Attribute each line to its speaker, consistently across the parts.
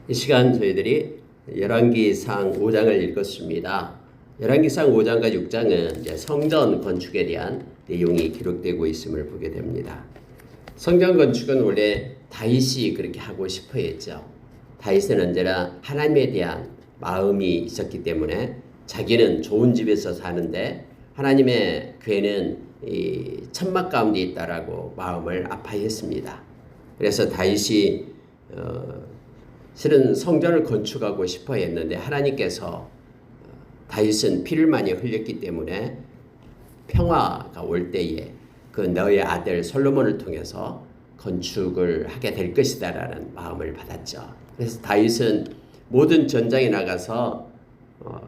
Speaker 1: 이 시간 저희들이 열왕기상 5장을 읽었습니다. 열왕기상 5장과 6장은 이제 성전 건축에 대한 내용이 기록되고 있음을 보게 됩니다. 성전 건축은 원래 다윗이 그렇게 하고 싶어 했죠. 다윗은 언제나 하나님에 대한 마음이 있었기 때문에 자기는 좋은 집에서 사는데 하나님의 괴는 이 천막 가운데 있다라고 마음을 아파했습니다. 그래서 다윗이 실은 성전을 건축하고 싶어 했는데 하나님께서 다윗은 피를 많이 흘렸기 때문에 평화가 올 때에 그 너의 아들 솔로몬을 통해서 건축을 하게 될 것이다 라는 마음을 받았죠. 그래서 다윗은 모든 전장에 나가서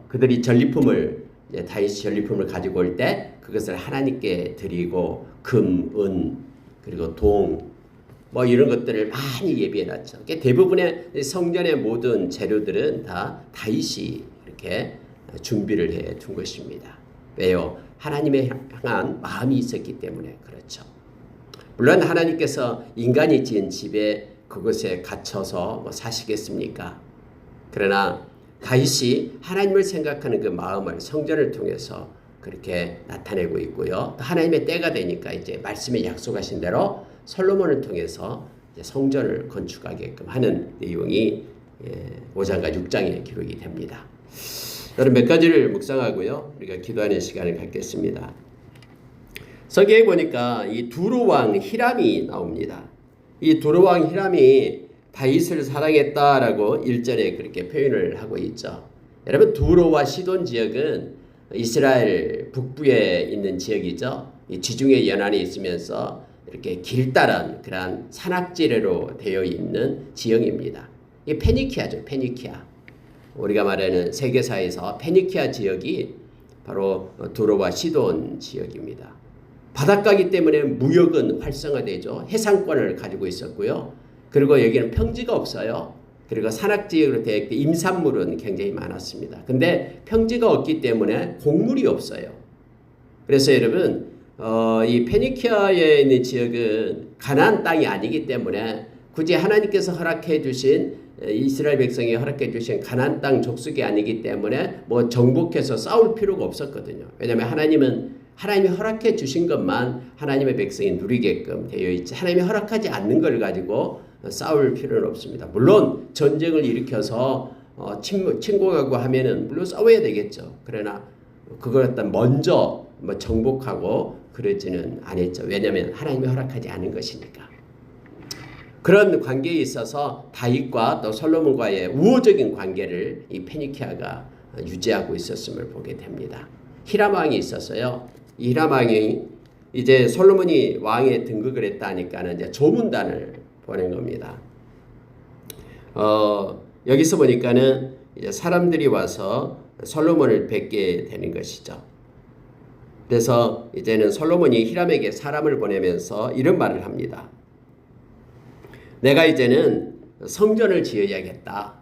Speaker 1: 그들이 전리품을 다윗이 전리품을 가지고 올 때 그것을 하나님께 드리고 금, 은 그리고 동 이런 것들을 많이 예비해놨죠. 대부분의 성전의 모든 재료들은 다 다윗이 이렇게 준비를 해 둔 것입니다. 왜요? 하나님에 향한 마음이 있었기 때문에 그렇죠. 물론 하나님께서 인간이 지은 집에 그것에 갇혀서 사시겠습니까? 그러나 다윗이 하나님을 생각하는 그 마음을 성전을 통해서 그렇게 나타내고 있고요. 하나님의 때가 되니까 이제 말씀에 약속하신 대로 솔로몬을 통해서 성전을 건축하게끔 하는 내용이 5장과 6장에 기록이 됩니다. 여러분 몇 가지를 묵상하고요. 우리가 기도하는 시간을 갖겠습니다. 성경에 보니까 이 두로왕 히람이 나옵니다. 이 두로왕 히람이 다윗을 사랑했다라고 1절에 그렇게 표현을 하고 있죠. 여러분 두로와 시돈 지역은 이스라엘 북부에 있는 지역이죠. 이 지중해 연안에 있으면서 이렇게 길다란 그런 산악지대로 되어 있는 지형입니다. 이게 페니키아죠. 페니키아. 우리가 말하는 세계사에서 페니키아 지역이 바로 두로와 시돈 지역입니다. 바닷가이기 때문에 무역은 활성화되죠. 해상권을 가지고 있었고요. 그리고 여기는 평지가 없어요. 그리고 산악지역으로 되어 있고 임산물은 굉장히 많았습니다. 근데 평지가 없기 때문에 곡물이 없어요. 그래서 여러분 이 페니키아에 있는 지역은 가나안 땅이 아니기 때문에 굳이 하나님께서 허락해 주신 이스라엘 백성이 허락해 주신 가나안 땅 족속이 아니기 때문에 정복해서 싸울 필요가 없었거든요. 왜냐하면 하나님이 허락해 주신 것만 하나님의 백성이 누리게끔 되어 있지 하나님이 허락하지 않는 걸 가지고 싸울 필요는 없습니다. 물론 전쟁을 일으켜서 침공하고 하면은 물론 싸워야 되겠죠. 그러나 그걸 갖다 먼저 정복하고 그러지는 않았죠. 왜냐하면 하나님이 허락하지 않은 것이니까. 그런 관계에 있어서 다윗과 또 솔로몬과의 우호적인 관계를 이 페니키아가 유지하고 있었음을 보게 됩니다. 히람 왕이 있었어요. 이 히람 왕이 이제 솔로몬이 왕에 등극을 했다니까는 이제 조문단을 보낸 겁니다. 여기서 보니까는 이제 사람들이 와서 솔로몬을 뵙게 되는 것이죠. 그래서 이제는 솔로몬이 히람에게 사람을 보내면서 이런 말을 합니다. 내가 이제는 성전을 지어야겠다.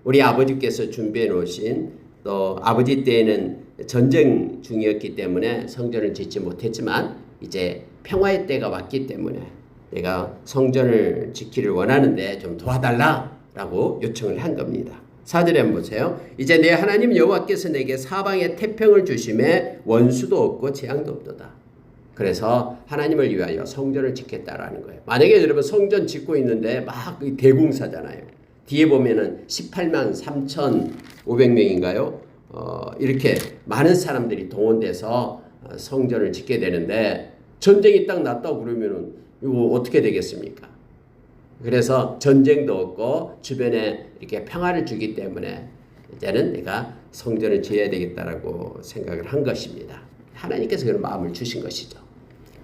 Speaker 1: 우리 아버지께서 준비해 놓으신 또 아버지 때에는 전쟁 중이었기 때문에 성전을 짓지 못했지만 이제 평화의 때가 왔기 때문에 내가 성전을 짓기를 원하는데 좀 도와달라라고 요청을 한 겁니다. 4절에 한번 보세요. 이제 내 하나님 여호와께서 내게 사방에 태평을 주심에 원수도 없고 재앙도 없도다. 그래서 하나님을 위하여 성전을 짓겠다라는 거예요. 만약에 여러분 성전 짓고 있는데 막 대공사잖아요. 뒤에 보면은 18만 3,500명인가요? 이렇게 많은 사람들이 동원돼서 성전을 짓게 되는데 전쟁이 딱 났다고 그러면은 이거 어떻게 되겠습니까? 그래서 전쟁도 없고 주변에 이렇게 평화를 주기 때문에 이제는 내가 성전을 지어야 되겠다라고 생각을 한 것입니다. 하나님께서 그런 마음을 주신 것이죠.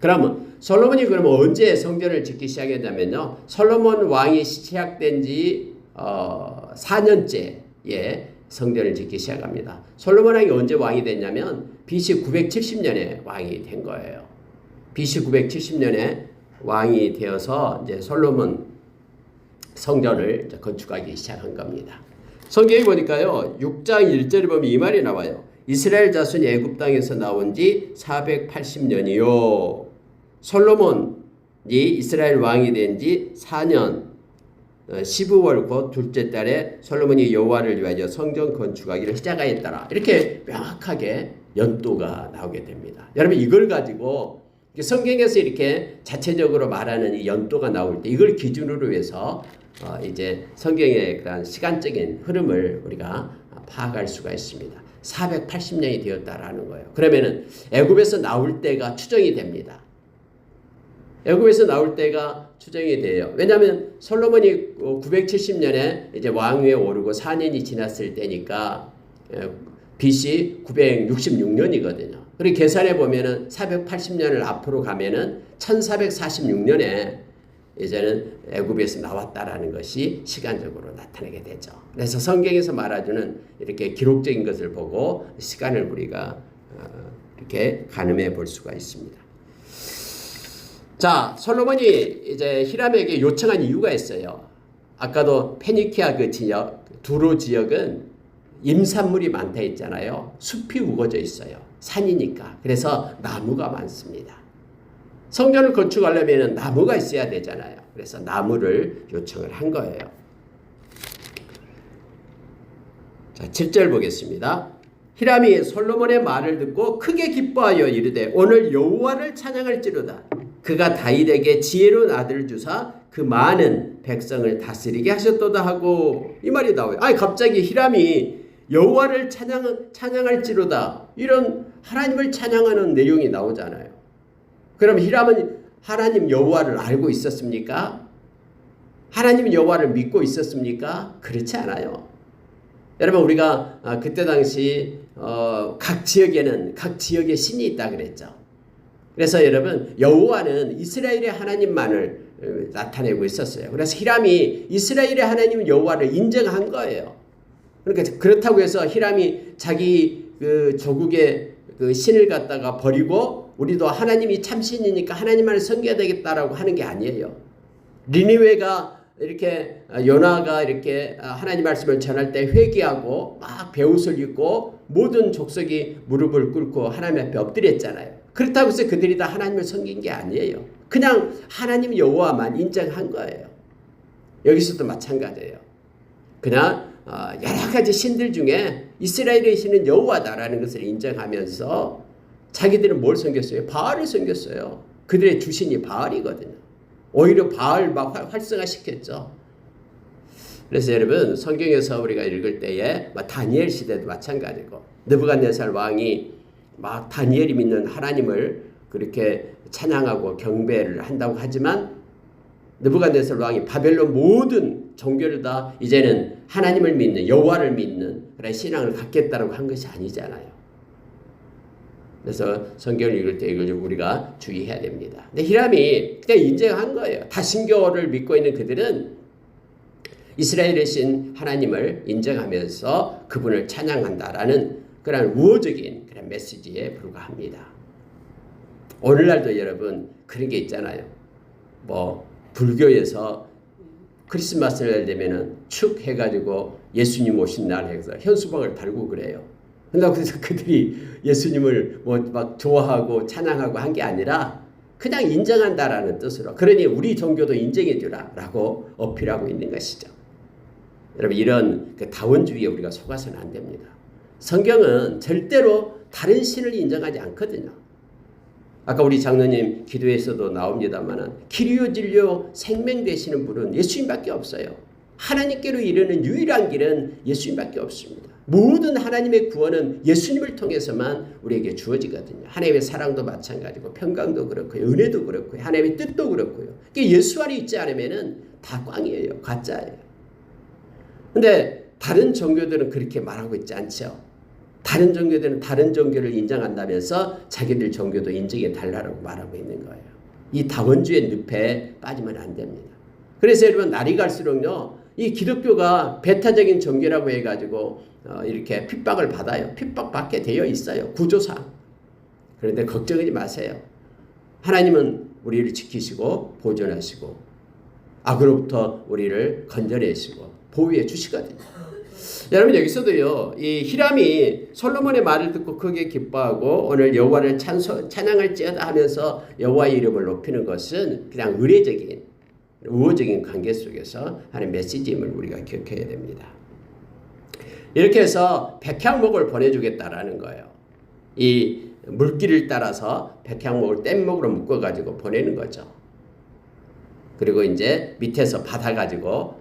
Speaker 1: 그러면 솔로몬이 그러면 언제 성전을 짓기 시작했냐면요. 솔로몬 왕이 시작된 지 4년째에 성전을 짓기 시작합니다. 솔로몬 왕이 언제 왕이 됐냐면 BC 970년에 왕이 된 거예요. BC 970년에 왕이 되어서 이제 솔로몬 성전을 건축하기 시작한 겁니다. 성경에 보니까요. 6장 1절에 보면 이 말이 나와요. 이스라엘 자손이 애굽 땅에서 나온 지 480년이요. 솔로몬이 이스라엘 왕이 된 지 4년 12월 곧 둘째 달에 솔로몬이 여호와를 위하여 성전 건축하기를 시작하였더라. 이렇게 명확하게 연도가 나오게 됩니다. 여러분 이걸 가지고 성경에서 이렇게 자체적으로 말하는 이 연도가 나올 때 이걸 기준으로 해서 이제 성경의 그런 시간적인 흐름을 우리가 파악할 수가 있습니다. 480년이 되었다라는 거예요. 그러면은 애굽에서 나올 때가 추정이 됩니다. 애굽에서 나올 때가 추정이 돼요. 왜냐하면 솔로몬이 970년에 이제 왕위에 오르고 4년이 지났을 때니까 BC 966년이거든요. 그리고 계산해 보면은 480년을 앞으로 가면은 1446년에 이제는 애굽에서 나왔다라는 것이 시간적으로 나타나게 되죠. 그래서 성경에서 말해주는 이렇게 기록적인 것을 보고 시간을 우리가 이렇게 가늠해 볼 수가 있습니다. 자, 솔로몬이 이제 히람에게 요청한 이유가 있어요. 아까도 페니키아 그 지역, 두로 지역은 임산물이 많다 했잖아요. 숲이 우거져 있어요. 산이니까. 그래서 나무가 많습니다. 성전을 건축하려면 나무가 있어야 되잖아요. 그래서 나무를 요청을 한 거예요. 자, 7절 보겠습니다. 히람이 솔로몬의 말을 듣고 크게 기뻐하여 이르되 오늘 여호와를 찬양할지로다. 그가 다윗에게 지혜로운 아들을 주사 그 많은 백성을 다스리게 하셨도다 하고 이 말이 나와요. 아니 갑자기 히람이 여호와를 찬양할지로다 이런 하나님을 찬양하는 내용이 나오잖아요. 그럼 히람은 하나님 여호와를 알고 있었습니까? 하나님 여호와를 믿고 있었습니까? 그렇지 않아요. 여러분 우리가 그때 당시 각 지역에는 각 지역의 신이 있다 그랬죠. 그래서 여러분 여호와는 이스라엘의 하나님만을 나타내고 있었어요. 그래서 히람이 이스라엘의 하나님 여호와를 인정한 거예요. 그러니까 그렇다고 해서 히람이 자기 그 조국의 그 신을 갖다가 버리고 우리도 하나님이 참신이니까 하나님만을 섬겨야 되겠다라고 하는 게 아니에요. 니느웨가 이렇게 요나가 이렇게 하나님 말씀을 전할 때 회개하고 막 베옷을 입고 모든 족속이 무릎을 꿇고 하나님 앞에 엎드렸잖아요. 그렇다고 해서 그들이 다 하나님을 섬긴 게 아니에요. 그냥 하나님 여호와만 인정한 거예요. 여기서도 마찬가지예요. 그냥 여러 가지 신들 중에 이스라엘의 신은 여호와다라는 것을 인정하면서 자기들은 뭘 섬겼어요? 바알을 섬겼어요. 그들의 주신이 바알이거든요. 오히려 바알 막 활성화시켰죠. 그래서 여러분 성경에서 우리가 읽을 때에 다니엘 시대도 마찬가지고 느부갓네살 왕이 막 다니엘이 믿는 하나님을 그렇게 찬양하고 경배를 한다고 하지만 느부갓네살 왕이 바벨론 모든 종교를 다 이제는 하나님을 믿는 여호와를 믿는 그런 신앙을 갖겠다라고 한 것이 아니잖아요. 그래서 성경을 읽을 때 이걸 우리가 주의해야 됩니다. 근데 히람이 그냥 인정한 거예요. 다신교를 믿고 있는 그들은 이스라엘의 신 하나님을 인정하면서 그분을 찬양한다라는 그런 우호적인 그런 메시지에 불과합니다. 오늘날도 여러분 그런 게 있잖아요. 뭐 불교에서 크리스마스를 되면은 축 해가지고 예수님 오신 날 해서 현수막을 달고 그래요. 그래서 그들이 예수님을 뭐 막 좋아하고 찬양하고 한 게 아니라 그냥 인정한다라는 뜻으로 그러니 우리 종교도 인정해 주라라고 어필하고 있는 것이죠. 여러분 이런 그 다원주의에 우리가 속아서는 안 됩니다. 성경은 절대로 다른 신을 인정하지 않거든요. 아까 우리 장로님 기도에서도 나옵니다만은 키리오 진료 생명 되시는 분은 예수님밖에 없어요. 하나님께로 이르는 유일한 길은 예수님밖에 없습니다. 모든 하나님의 구원은 예수님을 통해서만 우리에게 주어지거든요. 하나님의 사랑도 마찬가지고 평강도 그렇고요. 은혜도 그렇고요. 하나님의 뜻도 그렇고요. 예수 안에 있지 않으면 다 꽝이에요. 가짜예요. 근데 다른 종교들은 그렇게 말하고 있지 않죠. 다른 종교들은 다른 종교를 인정한다면서 자기들 종교도 인정해 달라고 말하고 있는 거예요. 이 다원주의 늪에 빠지면 안 됩니다. 그래서 여러분 날이 갈수록요. 이 기독교가 배타적인 종교라고 해가지고 이렇게 핍박을 받아요. 핍박받게 되어 있어요. 구조상. 그런데 걱정하지 마세요. 하나님은 우리를 지키시고 보존하시고 악으로부터 우리를 건져내시고 보호해 주시거든요. 여러분 여기서도요. 이 히람이 솔로몬의 말을 듣고 크게 기뻐하고 오늘 여호와를 찬양할지어다 하면서 여호와의 이름을 높이는 것은 그냥 의례적인 우호적인 관계 속에서 하는 메시지임을 우리가 기억해야 됩니다. 이렇게 해서 백향목을 보내주겠다라는 거예요. 이 물길을 따라서 백향목을 뗏목으로 묶어가지고 보내는 거죠. 그리고 이제 밑에서 받아가지고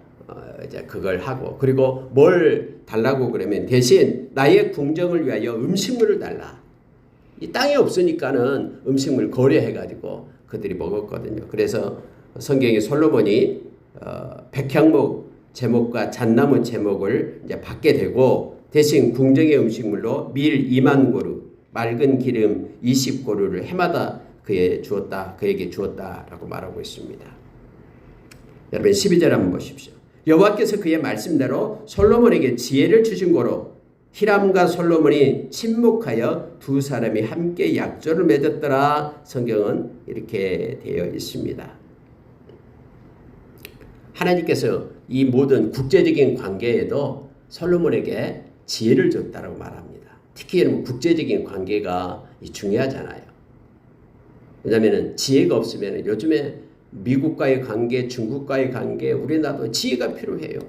Speaker 1: 이제 그걸 하고, 그리고 뭘 달라고 그러면 대신 나의 궁정을 위하여 음식물을 달라. 이 땅이 없으니까는 음식물 거래해가지고 그들이 먹었거든요. 그래서 성경에 솔로몬이 백향목 제목과 잣나무 제목을 이제 받게 되고, 대신 궁정의 음식물로 밀 2만 고루, 맑은 기름 20고루를 해마다 그에게 주었다라고 말하고 있습니다. 여러분 12절 한번 보십시오. 여호와께서 그의 말씀대로 솔로몬에게 지혜를 주신 고로 히람과 솔로몬이 친목하여 두 사람이 함께 약조를 맺었더라. 성경은 이렇게 되어 있습니다. 하나님께서 이 모든 국제적인 관계에도 솔로몬에게 지혜를 줬다고 말합니다. 특히 국제적인 관계가 중요하잖아요. 왜냐하면 지혜가 없으면 요즘에 미국과의 관계, 중국과의 관계, 우리나라도 지혜가 필요해요.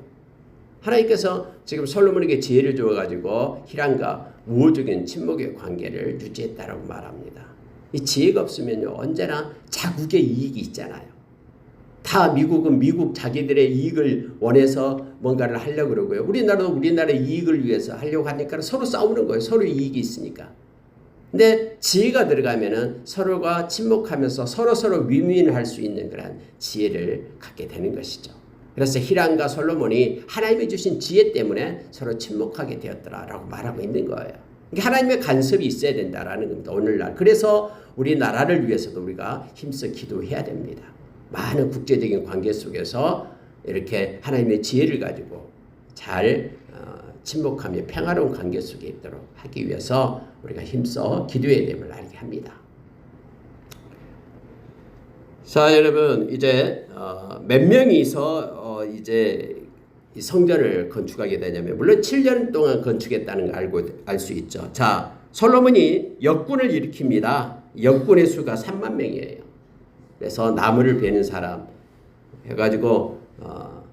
Speaker 1: 하나님께서 지금 솔로몬에게 지혜를 주어가지고 히람과 우호적인 친목의 관계를 유지했다라고 말합니다. 이 지혜가 없으면요, 언제나 자국의 이익이 있잖아요. 다 미국은 미국 자기들의 이익을 원해서 뭔가를 하려고 그러고요. 우리나라도 우리나라의 이익을 위해서 하려고 하니까 서로 싸우는 거예요. 서로 이익이 있으니까. 근데 지혜가 들어가면은 서로가 침묵하면서 서로 윈윈할 수 있는 그런 지혜를 갖게 되는 것이죠. 그래서 히람과 솔로몬이 하나님이 주신 지혜 때문에 서로 침묵하게 되었더라라고 말하고 있는 거예요. 하나님의 간섭이 있어야 된다라는 겁니다. 오늘날. 그래서 우리나라를 위해서도 우리가 힘써 기도해야 됩니다. 많은 국제적인 관계 속에서 이렇게 하나님의 지혜를 가지고 잘 침묵하며 평화로운 관계 속에 있도록 하기 위해서 우리가 힘써 기도해야 됨을 알게 합니다. 자, 여러분 이제 몇 명이서 이제 이 성전을 건축하게 되냐면, 물론 7년 동안 건축했다는 걸 알 수 있죠. 자, 솔로몬이 역군을 일으킵니다. 역군의 수가 3만 명이에요. 그래서 나무를 베는 사람 해가지고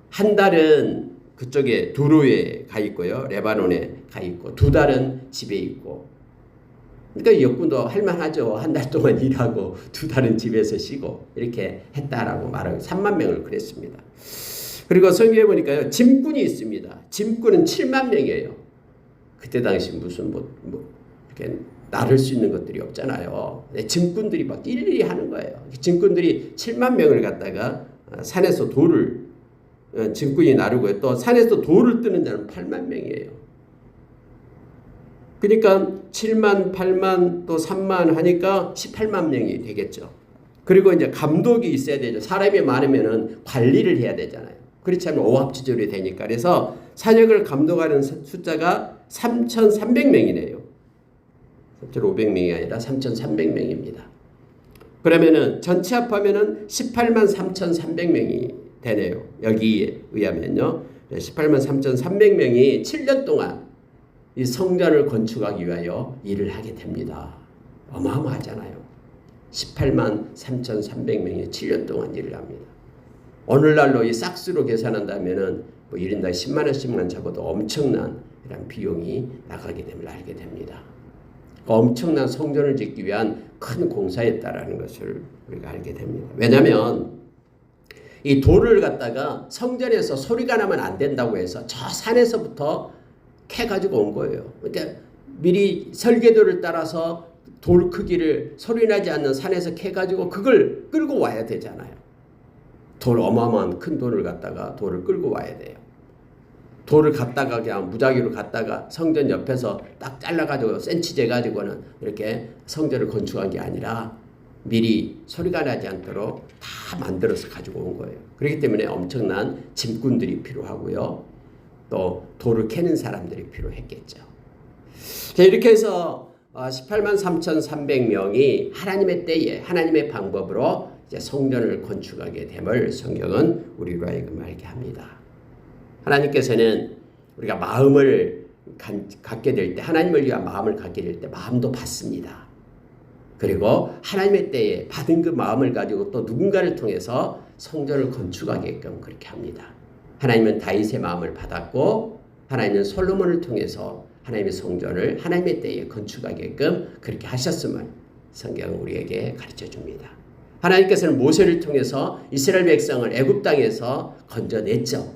Speaker 1: 한 달은 그쪽에 두로에 가 있고요, 레바논에 가 있고, 두 달은 집에 있고. 그러니까 역군도 할만하죠. 한 달 동안 일하고 두 달은 집에서 쉬고 이렇게 했다라고 말하고 3만 명을 그랬습니다. 그리고 성경에 보니까요, 짐꾼이 있습니다. 짐꾼은 7만 명이에요. 그때 당시 무슨 이렇게 나를 수 있는 것들이 없잖아요. 짐꾼들이 막 일일이 하는 거예요. 짐꾼들이 7만 명을 갖다가 산에서 돌을 짐꾼이 나르고요. 또 산에서 돌을 뜨는 자는 8만 명이에요. 그러니까 7만, 8만, 또 3만 하니까 18만 명이 되겠죠. 그리고 이제 감독이 있어야 되죠. 사람이 많으면은 관리를 해야 되잖아요. 그렇지 않으면 오합지졸이 되니까. 그래서 사역을 감독하는 숫자가 3,300명이네요. 3,500명이 아니라 3,300명입니다. 그러면은 전체 합하면은 18만 3,300명이 되네요. 여기에 의하면요. 18만 3,300명이 7년 동안 이 성전을 건축하기 위하여 일을 하게 됩니다. 어마어마하잖아요. 18만 3,300명이 7년 동안 일을 합니다. 오늘날로 이 싹스로 계산한다면은 뭐 1인당 10만 원씩만 잡아도 엄청난 이런 비용이 나가게 됨을 알게 됩니다. 엄청난 성전을 짓기 위한 큰 공사였다라는 것을 우리가 알게 됩니다. 왜냐하면 이 돌을 갖다가 성전에서 소리가 나면 안 된다고 해서 저 산에서부터 캐가지고 온 거예요. 그러니까 미리 설계도를 따라서 돌 크기를 소리나지 않는 산에서 캐가지고 그걸 끌고 와야 되잖아요. 돌 어마어마한 큰 돌을 갖다가 돌을 끌고 와야 돼요. 돌을 갖다가 그냥 무작위로 갖다가 성전 옆에서 딱 잘라가지고 센치 재가지고는 이렇게 성전을 건축한 게 아니라 미리 소리가 나지 않도록 다 만들어서 가지고 온 거예요. 그렇기 때문에 엄청난 짐꾼들이 필요하고요. 또 돌을 캐는 사람들이 필요했겠죠. 자, 이렇게 해서 18만 3,300명이 하나님의 때에 하나님의 방법으로 이제 성전을 건축하게 됨을 성경은 우리로 하여금 알게 합니다. 하나님께서는 우리가 마음을 갖게 될 때, 하나님을 위한 마음을 갖게 될 때 마음도 받습니다. 그리고 하나님의 때에 받은 그 마음을 가지고 또 누군가를 통해서 성전을 건축하게끔 그렇게 합니다. 하나님은 다윗의 마음을 받았고 하나님은 솔로몬을 통해서 하나님의 성전을 하나님의 때에 건축하게끔 그렇게 하셨음을 성경은 우리에게 가르쳐 줍니다. 하나님께서는 모세를 통해서 이스라엘 백성을 애굽 땅에서 건져냈죠.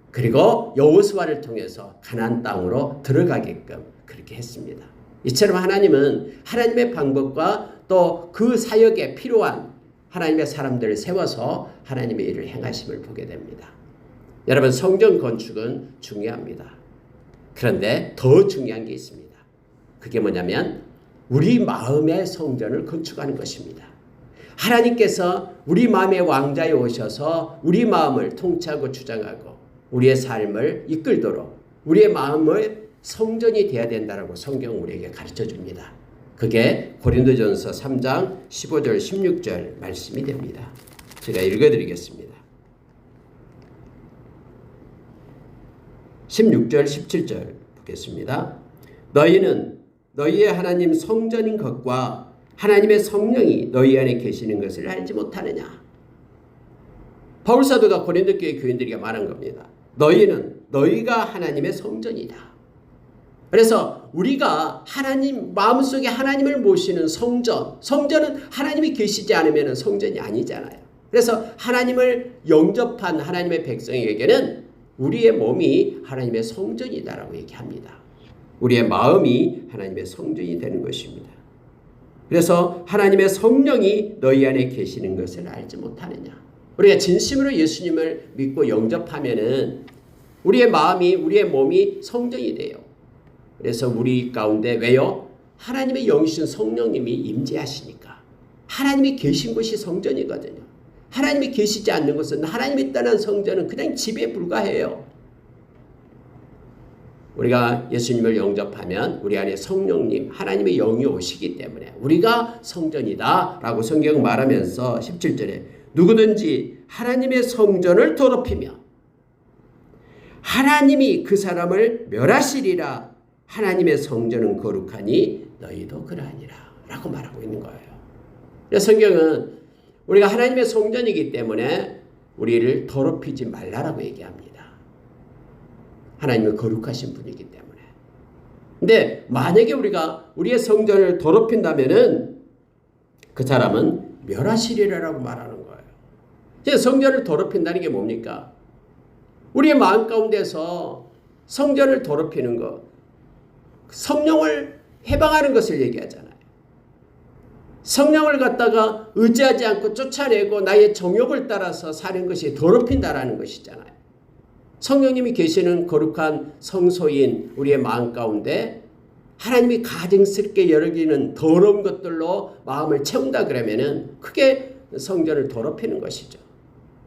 Speaker 1: 그리고 여호수아를 통해서 가나안 땅으로 들어가게끔 그렇게 했습니다. 이처럼 하나님은 하나님의 방법과 또 그 사역에 필요한 하나님의 사람들을 세워서 하나님의 일을 행하심을 보게 됩니다. 여러분, 성전 건축은 중요합니다. 그런데 더 중요한 게 있습니다. 그게 뭐냐면 우리 마음의 성전을 건축하는 것입니다. 하나님께서 우리 마음의 왕자에 오셔서 우리 마음을 통치하고 주장하고 우리의 삶을 이끌도록 우리의 마음의 성전이 되어야 된다라고 성경은 우리에게 가르쳐 줍니다. 그게 고린도전서 3장 15절 16절 말씀이 됩니다. 제가 읽어드리겠습니다. 16절 17절 보겠습니다. 너희는 너희의 하나님 성전인 것과 하나님의 성령이 너희 안에 계시는 것을 알지 못하느냐. 바울 사도가 고린도 교회 교인들에게 말한 겁니다. 너희는 너희가 하나님의 성전이다. 그래서 우리가 하나님 마음속에 하나님을 모시는 성전은 하나님이 계시지 않으면 성전이 아니잖아요. 그래서 하나님을 영접한 하나님의 백성에게는 우리의 몸이 하나님의 성전이다라고 얘기합니다. 우리의 마음이 하나님의 성전이 되는 것입니다. 그래서 하나님의 성령이 너희 안에 계시는 것을 알지 못하느냐. 우리가 진심으로 예수님을 믿고 영접하면은 우리의 마음이 우리의 몸이 성전이 돼요. 그래서 우리 가운데 왜요? 하나님의 영이신 성령님이 임재하시니까. 하나님이 계신 곳이 성전이거든요. 하나님이 계시지 않는 곳은 하나님이 떠난 성전은 그냥 집에 불과해요. 우리가 예수님을 영접하면 우리 안에 성령님, 하나님의 영이 오시기 때문에 우리가 성전이다 라고 성경은 말하면서 17절에 누구든지 하나님의 성전을 더럽히며 하나님이 그 사람을 멸하시리라. 하나님의 성전은 거룩하니 너희도 그러하니라 라고 말하고 있는 거예요. 그래서 성경은 우리가 하나님의 성전이기 때문에 우리를 더럽히지 말라라고 얘기합니다. 하나님은 거룩하신 분이기 때문에. 근데 만약에 우리가 우리의 성전을 더럽힌다면은 그 사람은 멸하시리라라고 말하는 거예요. 이제 성전을 더럽힌다는 게 뭡니까? 우리의 마음 가운데서 성전을 더럽히는 것, 성령을 해방하는 것을 얘기하잖아요. 성령을 갖다가 의지하지 않고 쫓아내고 나의 정욕을 따라서 사는 것이 더럽힌다라는 것이잖아요. 성령님이 계시는 거룩한 성소인 우리의 마음 가운데 하나님이 가증스럽게 여기는 더러운 것들로 마음을 채운다 그러면은 그게 성전을 더럽히는 것이죠.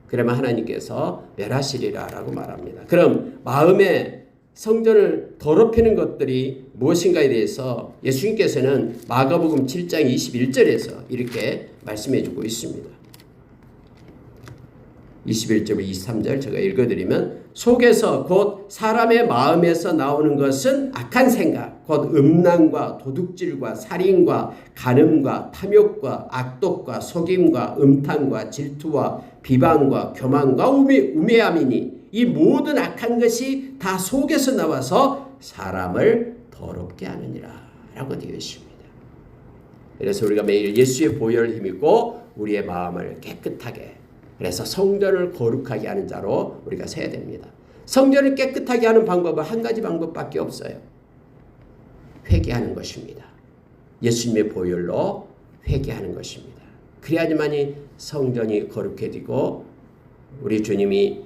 Speaker 1: 그러면 하나님께서 멸하시리라라고 말합니다. 그럼 마음의 성전을 더럽히는 것들이 무엇인가에 대해서 예수님께서는 마가복음 7장 21절에서 이렇게 말씀해 주고 있습니다. 21절부터 23절 제가 읽어드리면 속에서 곧 사람의 마음에서 나오는 것은 악한 생각, 곧 음란과 도둑질과 살인과 간음과 탐욕과 악독과 속임과 음탕과 질투와 비방과 교만과 우매함이니 이 모든 악한 것이 다 속에서 나와서 사람을 더럽게 하느니라 라고 되어 있습니다. 그래서 우리가 매일 예수의 보혈을 힘입고 우리의 마음을 깨끗하게, 그래서 성전을 거룩하게 하는 자로 우리가 서야 됩니다. 성전을 깨끗하게 하는 방법은 한 가지 방법밖에 없어요. 회개하는 것입니다. 예수님의 보혈로 회개하는 것입니다. 그래야지만이 성전이 거룩해지고 우리 주님이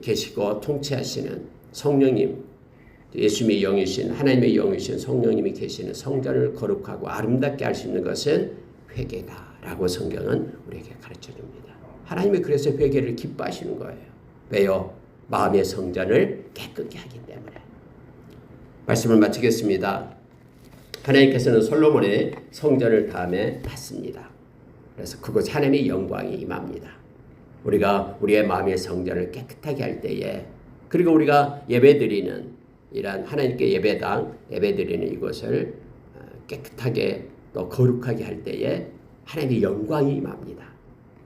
Speaker 1: 계시고 통치하시는 성령님, 예수님의 영이신 하나님의 영이신 성령님이 계시는 성전을 거룩하고 아름답게 할 수 있는 것은 회개다라고 성경은 우리에게 가르쳐 줍니다. 하나님이 그래서 회개를 기뻐하시는 거예요. 왜요? 마음의 성전을 깨끗게 하기 때문에. 말씀을 마치겠습니다. 하나님께서는 솔로몬의 성전을 다음에 받습니다. 그래서 그곳 하나님의 영광이 임합니다. 우리가 우리의 마음의 성전을 깨끗하게 할 때에, 그리고 우리가 예배드리는 이러한 하나님께 예배드리는 이곳을 깨끗하게 또 거룩하게 할 때에 하나님의 영광이 임합니다.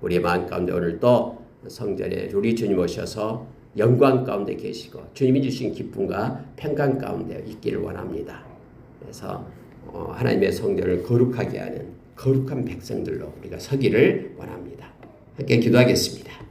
Speaker 1: 우리의 마음 가운데 오늘 또 성전에 우리 주님 오셔서 영광 가운데 계시고 주님이 주신 기쁨과 평강 가운데 있기를 원합니다. 그래서 하나님의 성전을 거룩하게 하는 거룩한 백성들로 우리가 서기를 원합니다. 함께 기도하겠습니다.